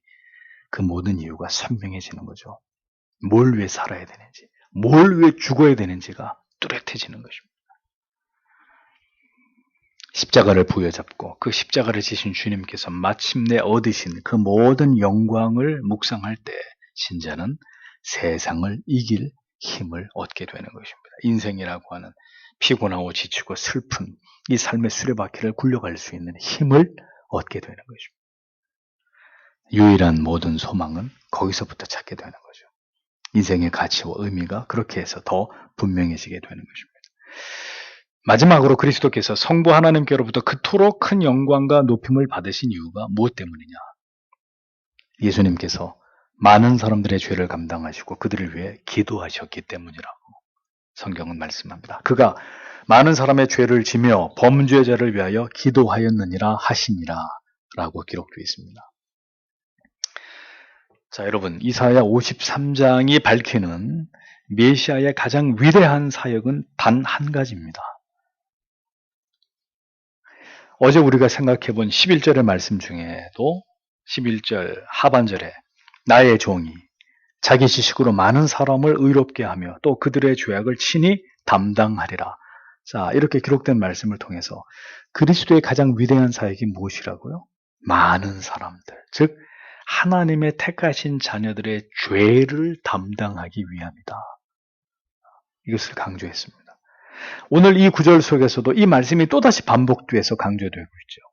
그 모든 이유가 선명해지는 거죠. 뭘 위해 살아야 되는지, 뭘 위해 죽어야 되는지가 뚜렷해지는 것입니다. 십자가를 부여잡고 그 십자가를 지신 주님께서 마침내 얻으신 그 모든 영광을 묵상할 때 신자는 세상을 이길 힘을 얻게 되는 것입니다. 인생이라고 하는 피곤하고 지치고 슬픈 이 삶의 수레바퀴를 굴려갈 수 있는 힘을 얻게 되는 것입니다. 유일한 모든 소망은 거기서부터 찾게 되는 거죠. 인생의 가치와 의미가 그렇게 해서 더 분명해지게 되는 것입니다. 마지막으로 그리스도께서 성부 하나님께로부터 그토록 큰 영광과 높임을 받으신 이유가 무엇 때문이냐? 예수님께서 많은 사람들의 죄를 감당하시고 그들을 위해 기도하셨기 때문이라고 성경은 말씀합니다. 그가 많은 사람의 죄를 지며 범죄자를 위하여 기도하였느니라 하시니라 라고 기록되어 있습니다. 자, 여러분, 이사야 53장이 밝히는 메시아의 가장 위대한 사역은 단 한 가지입니다. 어제 우리가 생각해 본 11절의 말씀 중에도 11절 하반절에 나의 종이 자기 지식으로 많은 사람을 의롭게 하며 또 그들의 죄악을 친히 담당하리라. 자, 이렇게 기록된 말씀을 통해서 그리스도의 가장 위대한 사역이 무엇이라고요? 많은 사람들, 즉 하나님의 택하신 자녀들의 죄를 담당하기 위함이다. 이것을 강조했습니다. 오늘 이 구절 속에서도 이 말씀이 또다시 반복돼서 강조되고 있죠.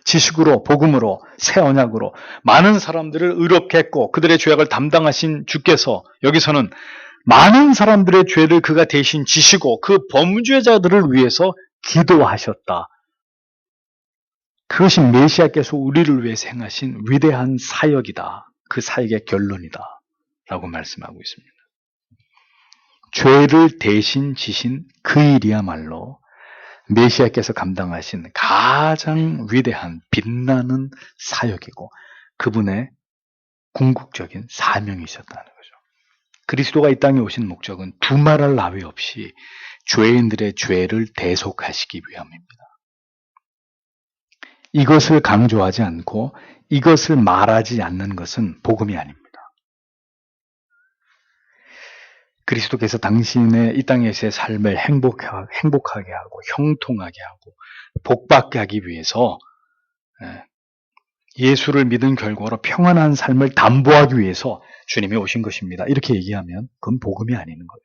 지식으로, 복음으로, 새 언약으로 많은 사람들을 의롭게 했고 그들의 죄악을 담당하신 주께서 여기서는 많은 사람들의 죄를 그가 대신 지시고 그 범죄자들을 위해서 기도하셨다. 그것이 메시아께서 우리를 위해서 행하신 위대한 사역이다. 그 사역의 결론이다. 라고 말씀하고 있습니다. 죄를 대신 지신 그 일이야말로 메시아께서 감당하신 가장 위대한 빛나는 사역이고 그분의 궁극적인 사명이셨다는 거죠. 그리스도가 이 땅에 오신 목적은 두말할 나위 없이 죄인들의 죄를 대속하시기 위함입니다. 이것을 강조하지 않고 이것을 말하지 않는 것은 복음이 아닙니다. 그리스도께서 당신의 이 땅에서의 삶을 행복하게 하고 형통하게 하고 복받게 하기 위해서 예수를 믿은 결과로 평안한 삶을 담보하기 위해서 주님이 오신 것입니다. 이렇게 얘기하면 그건 복음이 아닌 거예요.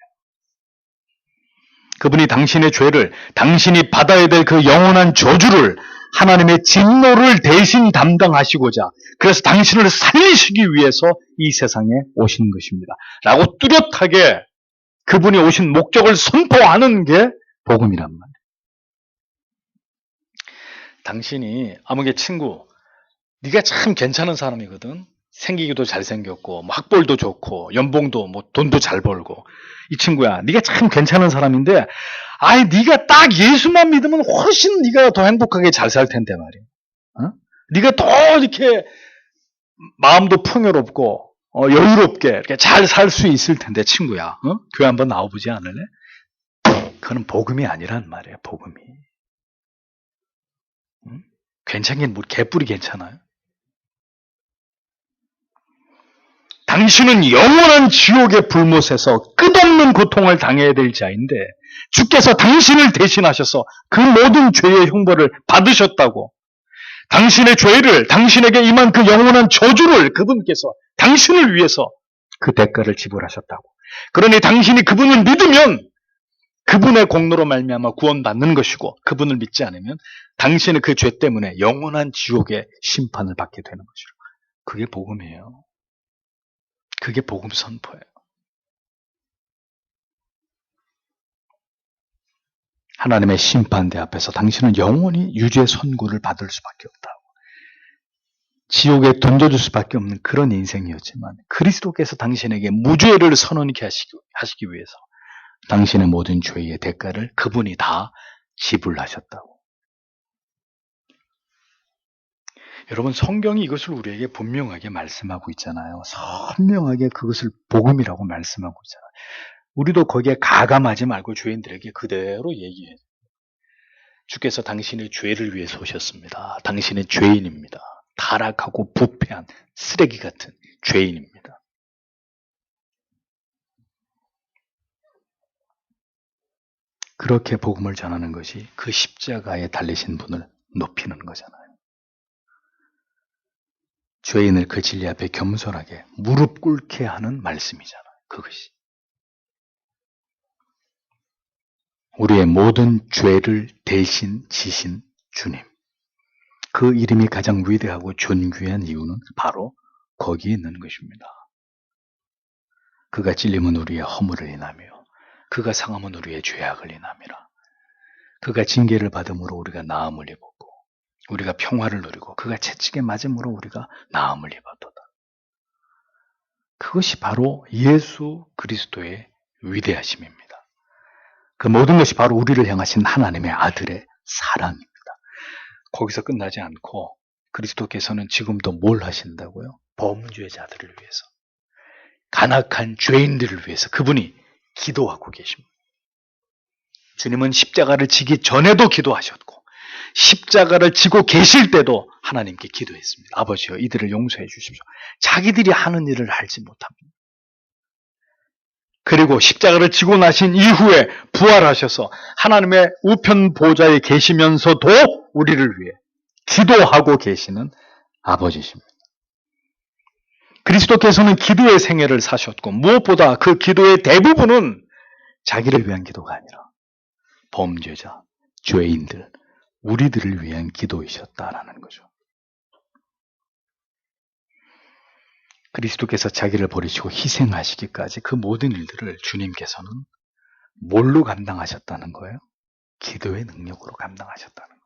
그분이 당신의 죄를, 당신이 받아야 될 그 영원한 저주를 하나님의 진노를 대신 담당하시고자 그래서 당신을 살리시기 위해서 이 세상에 오신 것입니다. 라고 뚜렷하게 그분이 오신 목적을 선포하는 게 복음이란 말이에요. 당신이 아무개 친구, 네가 참 괜찮은 사람이거든. 생기기도 잘생겼고 뭐 학벌도 좋고 연봉도 뭐 돈도 잘 벌고 이 친구야 네가 참 괜찮은 사람인데 네가 딱 예수만 믿으면 훨씬 네가 더 행복하게 잘 살 텐데 말이야. 네가 더 이렇게 마음도 풍요롭고 여유롭게 이렇게 잘 살 수 있을 텐데 친구야. 교회 한번 나와보지 않을래? 그건 복음이 아니란 말이에요. 복음이. 괜찮긴 뭐 개뿔이 괜찮아요. 당신은 영원한 지옥의 불못에서 끝없는 고통을 당해야 될 자인데 주께서 당신을 대신하셔서 그 모든 죄의 형벌을 받으셨다고 당신의 죄를 당신에게 임한 그 영원한 저주를 그분께서 당신을 위해서 그 대가를 지불하셨다고. 그러니 당신이 그분을 믿으면 그분의 공로로 말미암아 구원받는 것이고 그분을 믿지 않으면 당신의 그 죄 때문에 영원한 지옥의 심판을 받게 되는 것이고 그게 복음이에요. 그게 복음 선포예요. 하나님의 심판대 앞에서 당신은 영원히 유죄 선고를 받을 수밖에 없다고. 지옥에 던져줄 수밖에 없는 그런 인생이었지만 그리스도께서 당신에게 무죄를 선언케 하시기 위해서 당신의 모든 죄의 대가를 그분이 다 지불하셨다고. 여러분 성경이 이것을 우리에게 분명하게 말씀하고 있잖아요. 선명하게 그것을 복음이라고 말씀하고 있잖아요. 우리도 거기에 가감하지 말고 죄인들에게 그대로 얘기해요. 주께서 당신의 죄를 위해서 오셨습니다. 당신은 죄인입니다. 타락하고 부패한 쓰레기 같은 죄인입니다. 그렇게 복음을 전하는 것이 그 십자가에 달리신 분을 높이는 거잖아요. 죄인을 그 진리 앞에 겸손하게 무릎 꿇게 하는 말씀이잖아요. 그것이. 우리의 모든 죄를 대신 지신 주님. 그 이름이 가장 위대하고 존귀한 이유는 바로 거기에 있는 것입니다. 그가 찔림은 우리의 허물을 인하며 그가 상함은 우리의 죄악을 인함이라. 그가 징계를 받음으로 우리가 나음을 입었고 우리가 평화를 누리고 그가 채찍에 맞음으로 우리가 나음을 입었도다. 그것이 바로 예수 그리스도의 위대하심입니다. 그 모든 것이 바로 우리를 향하신 하나님의 아들의 사랑입니다. 거기서 끝나지 않고 그리스도께서는 지금도 뭘 하신다고요? 범죄자들을 위해서, 간악한 죄인들을 위해서 그분이 기도하고 계십니다. 주님은 십자가를 지기 전에도 기도하셨고 십자가를 지고 계실 때도 하나님께 기도했습니다. 아버지여 이들을 용서해 주십시오. 자기들이 하는 일을 알지 못합니다. 그리고 십자가를 지고 나신 이후에 부활하셔서 하나님의 우편 보좌에 계시면서도 우리를 위해 기도하고 계시는 아버지십니다. 그리스도께서는 기도의 생애를 사셨고 무엇보다 그 기도의 대부분은 자기를 위한 기도가 아니라 범죄자, 죄인들, 우리들을 위한 기도이셨다라는 거죠. 그리스도께서 자기를 버리시고 희생하시기까지 그 모든 일들을 주님께서는 뭘로 감당하셨다는 거예요? 기도의 능력으로 감당하셨다는 거예요.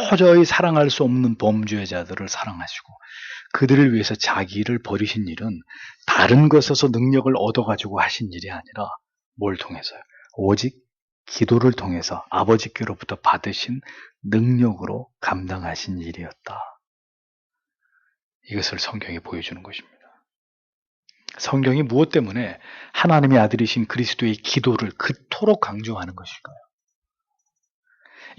도저히 사랑할 수 없는 범죄자들을 사랑하시고 그들을 위해서 자기를 버리신 일은 다른 것에서 능력을 얻어가지고 하신 일이 아니라 뭘 통해서요? 오직 기도를 통해서 아버지께로부터 받으신 능력으로 감당하신 일이었다. 이것을 성경이 보여주는 것입니다. 성경이 무엇 때문에 하나님의 아들이신 그리스도의 기도를 그토록 강조하는 것일까요?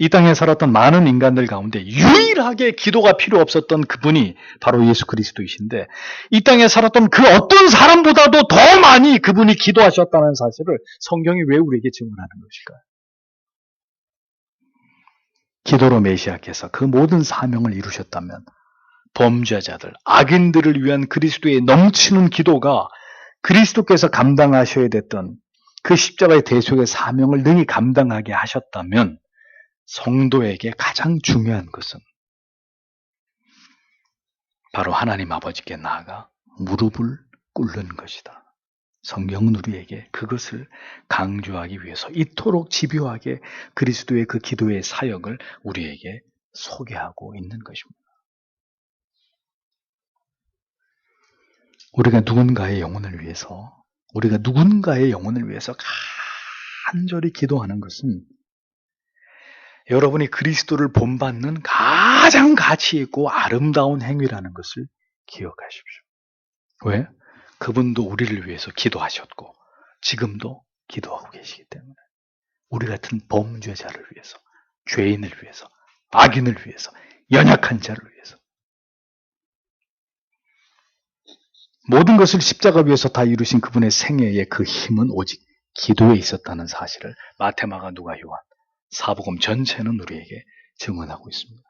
이 땅에 살았던 많은 인간들 가운데 유일하게 기도가 필요 없었던 그분이 바로 예수 그리스도이신데, 이 땅에 살았던 그 어떤 사람보다도 더 많이 그분이 기도하셨다는 사실을 성경이 왜 우리에게 증언하는 것일까요? 기도로 메시아께서 그 모든 사명을 이루셨다면 범죄자들, 악인들을 위한 그리스도의 넘치는 기도가 그리스도께서 감당하셔야 됐던 그 십자가의 대속의 사명을 능히 감당하게 하셨다면 성도에게 가장 중요한 것은 바로 하나님 아버지께 나아가 무릎을 꿇는 것이다. 성경은 우리에게 그것을 강조하기 위해서 이토록 집요하게 그리스도의 그 기도의 사역을 우리에게 소개하고 있는 것입니다. 우리가 누군가의 영혼을 위해서 간절히 기도하는 것은 여러분이 그리스도를 본받는 가장 가치 있고 아름다운 행위라는 것을 기억하십시오. 왜? 그분도 우리를 위해서 기도하셨고 지금도 기도하고 계시기 때문에 우리 같은 범죄자를 위해서, 죄인을 위해서, 악인을 위해서, 연약한 자를 위해서 모든 것을 십자가 위에서 다 이루신 그분의 생애의 그 힘은 오직 기도에 있었다는 사실을 마태, 마가, 누가, 요한, 사복음 전체는 우리에게 증언하고 있습니다.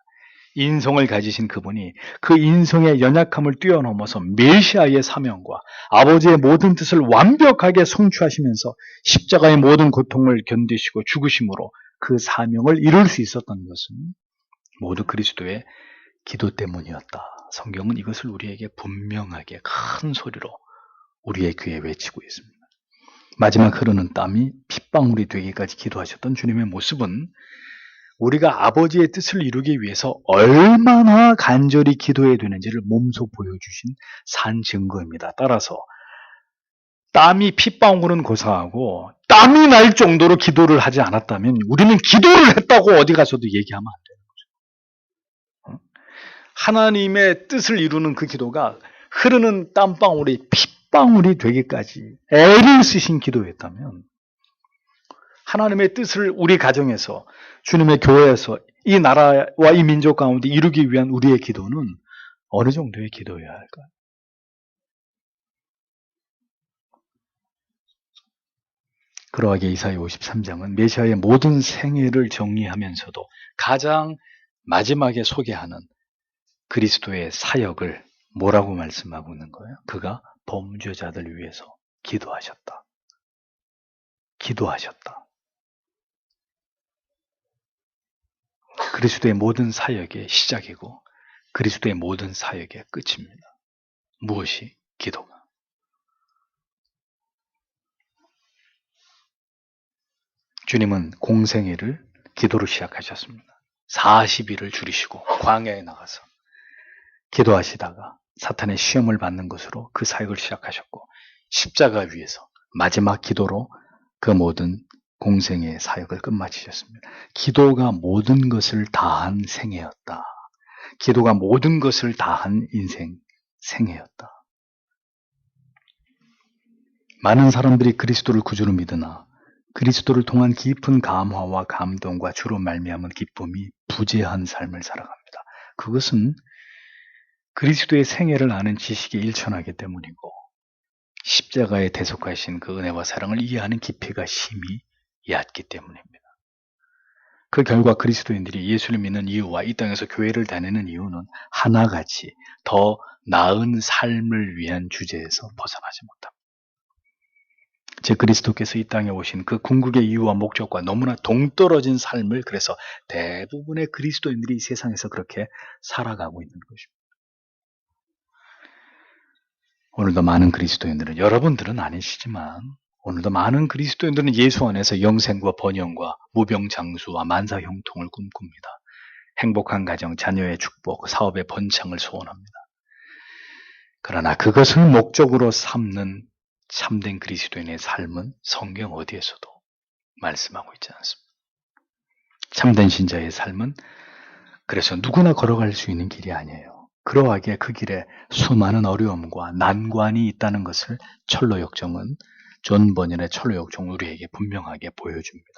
인성을 가지신 그분이 그 인성의 연약함을 뛰어넘어서 메시아의 사명과 아버지의 모든 뜻을 완벽하게 성취하시면서 십자가의 모든 고통을 견디시고 죽으심으로 그 사명을 이룰 수 있었던 것은 모두 그리스도의 기도 때문이었다. 성경은 이것을 우리에게 분명하게 큰 소리로 우리의 귀에 외치고 있습니다. 마지막 흐르는 땀이 핏방울이 되기까지 기도하셨던 주님의 모습은 우리가 아버지의 뜻을 이루기 위해서 얼마나 간절히 기도해야 되는지를 몸소 보여주신 산 증거입니다. 따라서 땀이 핏방울은 고사하고 땀이 날 정도로 기도를 하지 않았다면 우리는 기도를 했다고 어디 가서도 얘기하면 안 되는 거죠. 하나님의 뜻을 이루는 그 기도가 흐르는 땀방울이 핏방울이 되기까지 애를 쓰신 기도였다면 하나님의 뜻을 우리 가정에서, 주님의 교회에서 이 나라와 이 민족 가운데 이루기 위한 우리의 기도는 어느 정도의 기도여야 할까요? 그러하게 이사야 53장은 메시아의 모든 생애를 정리하면서도 가장 마지막에 소개하는 그리스도의 사역을 뭐라고 말씀하고 있는 거예요? 그가 범죄자들 위해서 기도하셨다. 기도하셨다. 그리스도의 모든 사역의 시작이고 그리스도의 모든 사역의 끝입니다. 무엇이? 기도가. 주님은 공생애를 기도로 시작하셨습니다. 40일을 줄이시고 광야에 나가서 기도하시다가 사탄의 시험을 받는 것으로 그 사역을 시작하셨고 십자가 위에서 마지막 기도로 그 모든 공생의 사역을 끝마치셨습니다. 기도가 모든 것을 다한 생애였다. 기도가 모든 것을 다한 인생 생애였다. 많은 사람들이 그리스도를 구주로 믿으나 그리스도를 통한 깊은 감화와 감동과 주로 말미암은 기쁨이 부재한 삶을 살아갑니다. 그것은 그리스도의 생애를 아는 지식에 일천하기 때문이고 십자가에 대속하신 그 은혜와 사랑을 이해하는 깊이가 심히 얕기 때문입니다. 그 결과 그리스도인들이 예수를 믿는 이유와 이 땅에서 교회를 다니는 이유는 하나같이 더 나은 삶을 위한 주제에서 벗어나지 못합니다. 제 그리스도께서 이 땅에 오신 그 궁극의 이유와 목적과 너무나 동떨어진 삶을 그래서 대부분의 그리스도인들이 이 세상에서 그렇게 살아가고 있는 것입니다. 오늘도 많은 그리스도인들은, 여러분들은 아니시지만 오늘도 많은 그리스도인들은 예수 안에서 영생과 번영과 무병장수와 만사형통을 꿈꿉니다. 행복한 가정, 자녀의 축복, 사업의 번창을 소원합니다. 그러나 그것을 목적으로 삼는 참된 그리스도인의 삶은 성경 어디에서도 말씀하고 있지 않습니다. 참된 신자의 삶은 그래서 누구나 걸어갈 수 있는 길이 아니에요. 그러하기에 그 길에 수많은 어려움과 난관이 있다는 것을 철로역정은 존 버년의 철로역정 우리에게 분명하게 보여줍니다.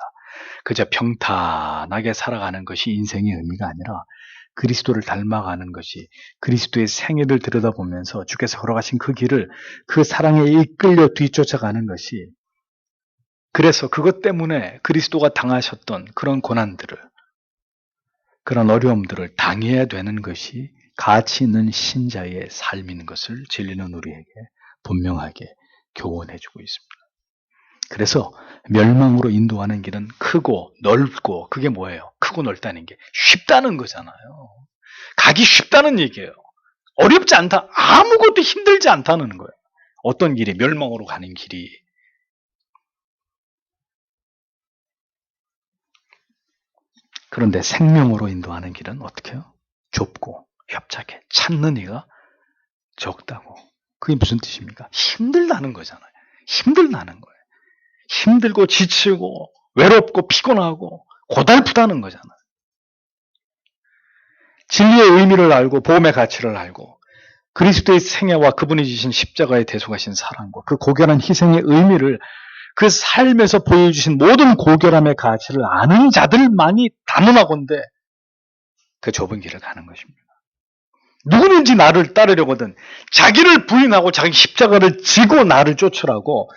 그저 평탄하게 살아가는 것이 인생의 의미가 아니라 그리스도를 닮아가는 것이, 그리스도의 생애를 들여다보면서 주께서 걸어가신 그 길을 그 사랑에 이끌려 뒤쫓아가는 것이, 그래서 그것 때문에 그리스도가 당하셨던 그런 고난들을, 그런 어려움들을 당해야 되는 것이 가치 있는 신자의 삶인 것을 진리는 우리에게 분명하게 교훈해주고 있습니다. 그래서 멸망으로 인도하는 길은 크고 넓고, 그게 뭐예요? 크고 넓다는 게 쉽다는 거잖아요. 가기 쉽다는 얘기예요. 어렵지 않다. 아무것도 힘들지 않다는 거예요. 어떤 길이? 멸망으로 가는 길이. 그런데 생명으로 인도하는 길은 어떻게 해요? 좁고 협착해. 찾는 이가 적다고. 그게 무슨 뜻입니까? 힘들다는 거잖아요. 힘들다는 거예요. 힘들고 지치고 외롭고 피곤하고 고달프다는 거잖아요. 진리의 의미를 알고 보험의 가치를 알고 그리스도의 생애와 그분이 지신 십자가의 대속하신 사랑과 그 고결한 희생의 의미를, 그 삶에서 보여주신 모든 고결함의 가치를 아는 자들만이 단언하건대 그 좁은 길을 가는 것입니다. 누구든지 나를 따르려거든 자기를 부인하고 자기 십자가를 지고 나를 쫓으라고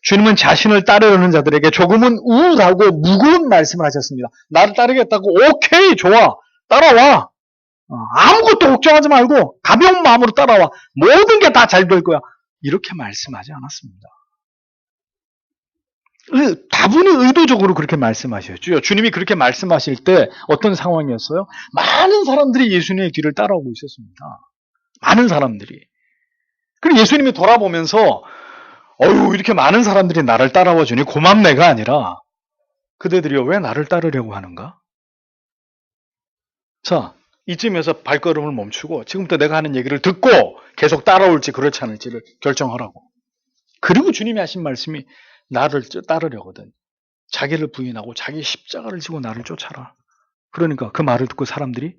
주님은 자신을 따르려는 자들에게 조금은 우울하고 무거운 말씀을 하셨습니다. 나를 따르겠다고? 오케이, 좋아, 따라와. 아무것도 걱정하지 말고 가벼운 마음으로 따라와. 모든 게 다 잘 될 거야. 이렇게 말씀하지 않았습니다. 다분히 의도적으로 그렇게 말씀하셨죠. 주님이 그렇게 말씀하실 때 어떤 상황이었어요? 많은 사람들이 예수님의 뒤를 따라오고 있었습니다. 많은 사람들이. 그리고 예수님이 돌아보면서 어휴, 이렇게 많은 사람들이 나를 따라와 주니 고맙네가 아니라 그대들이 왜 나를 따르려고 하는가? 자, 이쯤에서 발걸음을 멈추고 지금부터 내가 하는 얘기를 듣고 계속 따라올지 그렇지 않을지를 결정하라고. 그리고 주님이 하신 말씀이 나를 따르려거든 자기를 부인하고 자기 십자가를 지고 나를 쫓아라. 그러니까 그 말을 듣고 사람들이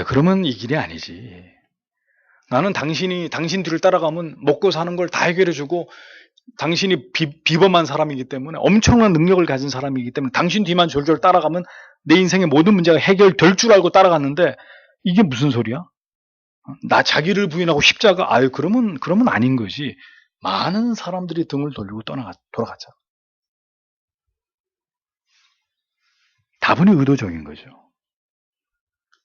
그러면 이 길이 아니지. 나는 당신 뒤를 따라가면 먹고 사는 걸 다 해결해주고 당신이 비범한 사람이기 때문에, 엄청난 능력을 가진 사람이기 때문에 당신 뒤만 졸졸 따라가면 내 인생의 모든 문제가 해결될 줄 알고 따라갔는데 이게 무슨 소리야? 나 자기를 부인하고 십자가, 그러면 아닌 거지. 많은 사람들이 등을 돌리고 돌아가자. 다분히 의도적인 거죠.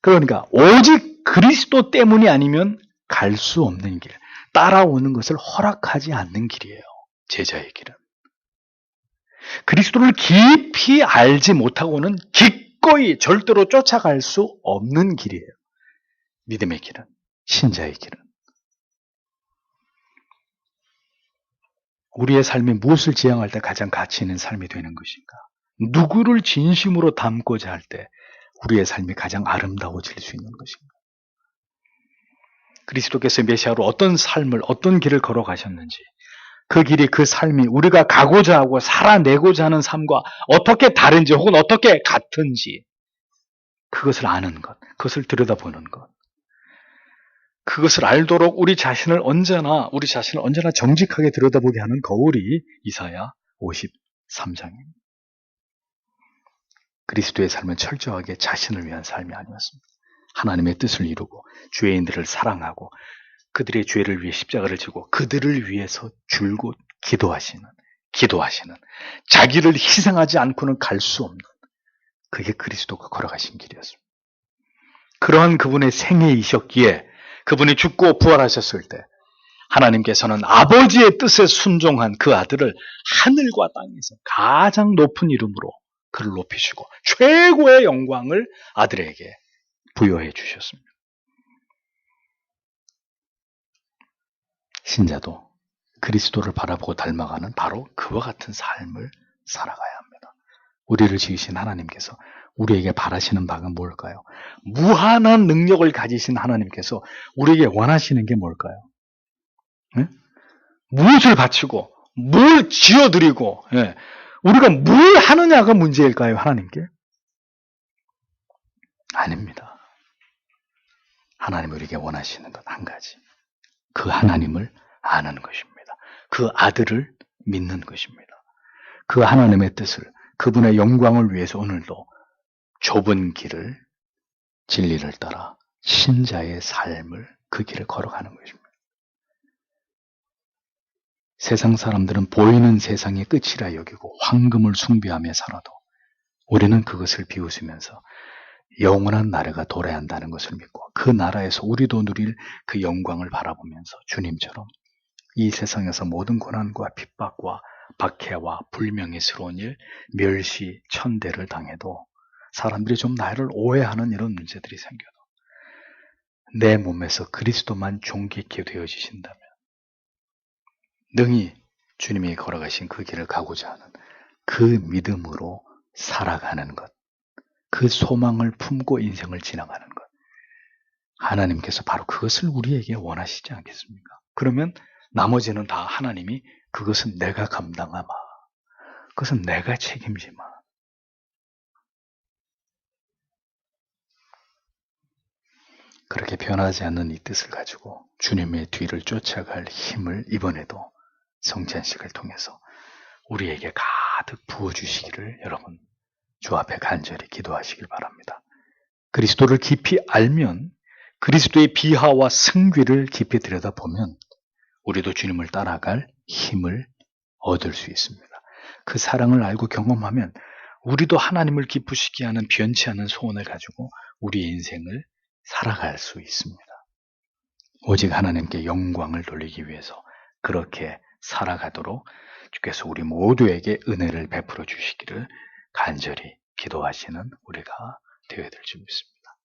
그러니까 오직 그리스도 때문이 아니면 갈 수 없는 길, 따라오는 것을 허락하지 않는 길이에요. 제자의 길은. 그리스도를 깊이 알지 못하고는 기꺼이 절대로 쫓아갈 수 없는 길이에요. 믿음의 길은, 신자의 길은. 우리의 삶이 무엇을 지향할 때 가장 가치 있는 삶이 되는 것인가? 누구를 진심으로 닮고자 할 때 우리의 삶이 가장 아름다워질 수 있는 것인가? 그리스도께서 메시아로 어떤 삶을, 어떤 길을 걸어가셨는지, 그 길이, 그 삶이 우리가 가고자 하고 살아내고자 하는 삶과 어떻게 다른지 혹은 어떻게 같은지, 그것을 아는 것, 그것을 들여다보는 것, 그것을 알도록 우리 자신을 언제나 정직하게 들여다보게 하는 거울이 이사야 53장입니다. 그리스도의 삶은 철저하게 자신을 위한 삶이 아니었습니다. 하나님의 뜻을 이루고 죄인들을 사랑하고 그들의 죄를 위해 십자가를 지고 그들을 위해서 줄곧 기도하시는 자기를 희생하지 않고는 갈 수 없는, 그게 그리스도가 걸어가신 길이었습니다. 그러한 그분의 생애이셨기에 그분이 죽고 부활하셨을 때 하나님께서는 아버지의 뜻에 순종한 그 아들을 하늘과 땅에서 가장 높은 이름으로 그를 높이시고 최고의 영광을 아들에게 부여해 주셨습니다. 신자도 그리스도를 바라보고 닮아가는 바로 그와 같은 삶을 살아가야 합니다. 우리를 지으신 하나님께서 우리에게 바라시는 바가 뭘까요? 무한한 능력을 가지신 하나님께서 우리에게 원하시는 게 뭘까요? 예? 무엇을 바치고 뭘 지어드리고 우리가 뭘 하느냐가 문제일까요? 하나님께? 아닙니다. 하나님 우리에게 원하시는 것 한 가지. 그 하나님을 아는 것입니다. 그 아들을 믿는 것입니다. 그 하나님의 뜻을, 그분의 영광을 위해서 오늘도 좁은 길을, 진리를 따라 신자의 삶을, 그 길을 걸어가는 것입니다. 세상 사람들은 보이는 세상의 끝이라 여기고 황금을 숭배하며 살아도 우리는 그것을 비웃으면서 영원한 나라가 돌아야 한다는 것을 믿고 그 나라에서 우리도 누릴 그 영광을 바라보면서 주님처럼 이 세상에서 모든 고난과 핍박과 박해와 불명예스러운 일, 멸시, 천대를 당해도 사람들이 좀 나를 오해하는 이런 문제들이 생겨도 내 몸에서 그리스도만 존귀케 되어지신다면 능히 주님이 걸어가신 그 길을 가고자 하는 그 믿음으로 살아가는 것, 그 소망을 품고 인생을 지나가는 것, 하나님께서 바로 그것을 우리에게 원하시지 않겠습니까? 그러면 나머지는 다 하나님이 그것은 내가 감당하마, 그것은 내가 책임지마. 그렇게 변하지 않는 이 뜻을 가지고 주님의 뒤를 쫓아갈 힘을 이번에도 성찬식을 통해서 우리에게 가득 부어주시기를 여러분 주 앞에 간절히 기도하시길 바랍니다. 그리스도를 깊이 알면 그리스도의 비하와 승귀를 깊이 들여다보면 우리도 주님을 따라갈 힘을 얻을 수 있습니다. 그 사랑을 알고 경험하면 우리도 하나님을 기쁘시게 하는 변치 않은 소원을 가지고 우리의 인생을 살아갈 수 있습니다. 오직 하나님께 영광을 돌리기 위해서 그렇게 살아가도록 주께서 우리 모두에게 은혜를 베풀어 주시기를 간절히 기도하시는 우리가 되어야 될 줄 믿습니다.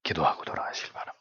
기도하고 돌아가시길 바랍니다.